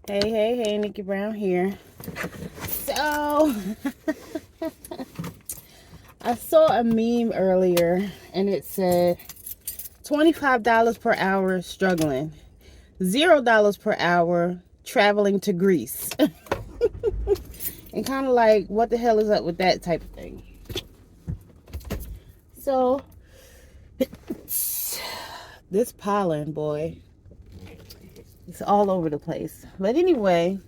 Hey, Nikki Brown here. So, I saw a meme earlier and it said $25 per hour struggling, $0 per hour traveling to Greece. And kind of like, what the hell is up with that type of thing? So, this pollen, boy, it's all over the place. But anyway,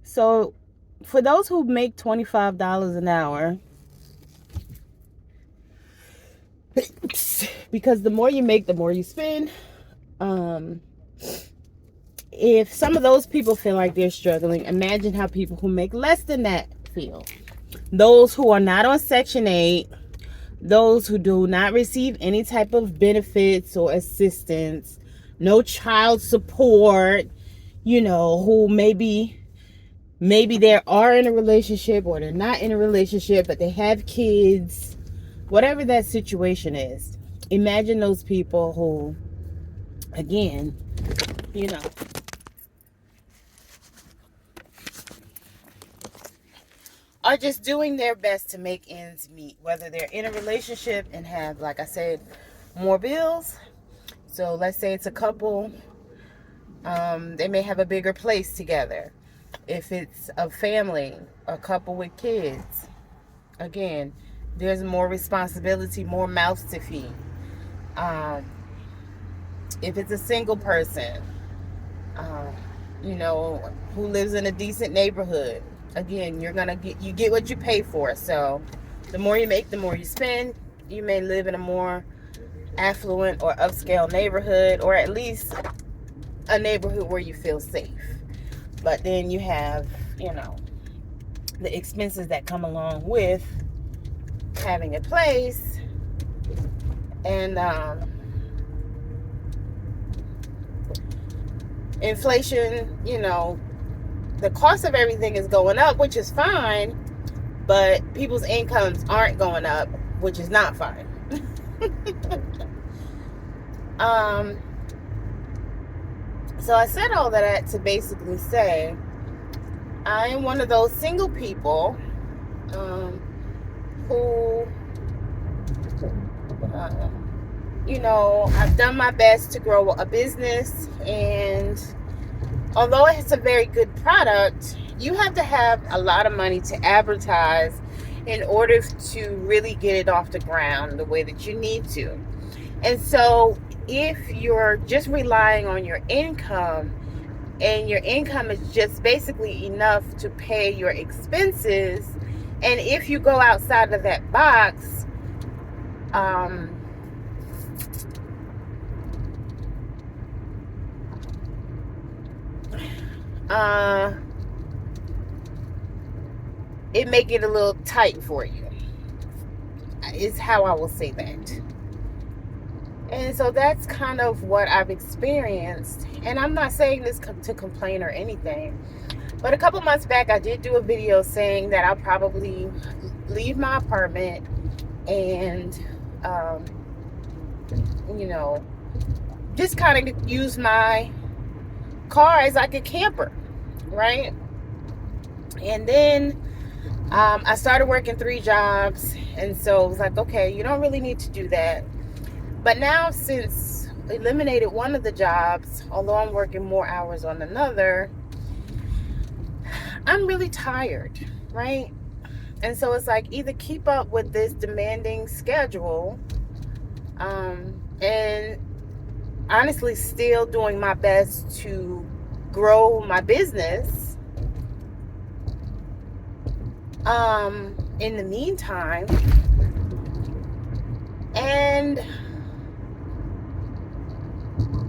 so for those who make $25 an hour, because the more you make, the more you spend. If some of those people feel like they're struggling, imagine how people who make less than that feel. Those who are not on Section 8, those who do not receive any type of benefits or assistance, no child support, who maybe they are in a relationship or they're not in a relationship, but they have kids, whatever that situation is. Imagine those people who, again, are just doing their best to make ends meet, whether they're in a relationship and have, like I said, more bills. So let's say it's a couple, they may have a bigger place together. If it's a family, a couple with kids, again, there's more responsibility, more mouths to feed. If it's a single person, who lives in a decent neighborhood, again, you get what you pay for. So the more you make, the more you spend. You may live in a more affluent or upscale neighborhood, or at least a neighborhood where you feel safe. But then you have, the expenses that come along with having a place. And inflation, the cost of everything is going up, which is fine, but people's incomes aren't going up, which is not fine. So I said all that to basically say I am one of those single people who I've done my best to grow a business, and although it's a very good product, you have to have a lot of money to advertise in order to really get it off the ground the way that you need to. And so if you're just relying on your income, and your income is just basically enough to pay your expenses, and if you go outside of that box, it may get a little tight for you, is how I will say that. And so that's kind of what I've experienced. And I'm not saying this to complain or anything, but a couple months back I did do a video saying that I'll probably leave my apartment and just kind of use my car as like a camper, right? And then I started working 3 jobs, and so it was like, okay, you don't really need to do that. But now, since eliminated one of the jobs, although I'm working more hours on another, I'm really tired, right? And so it's like, either keep up with this demanding schedule, and honestly still doing my best to grow my business, in the meantime,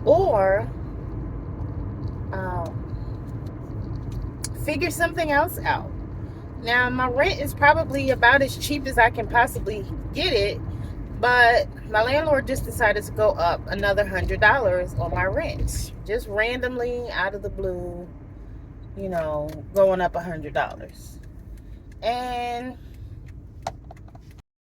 or figure something else out. Now, my rent is probably about as cheap as I can possibly get it, but my landlord just decided to go up another $100 on my rent, just randomly out of the blue, going up $100. And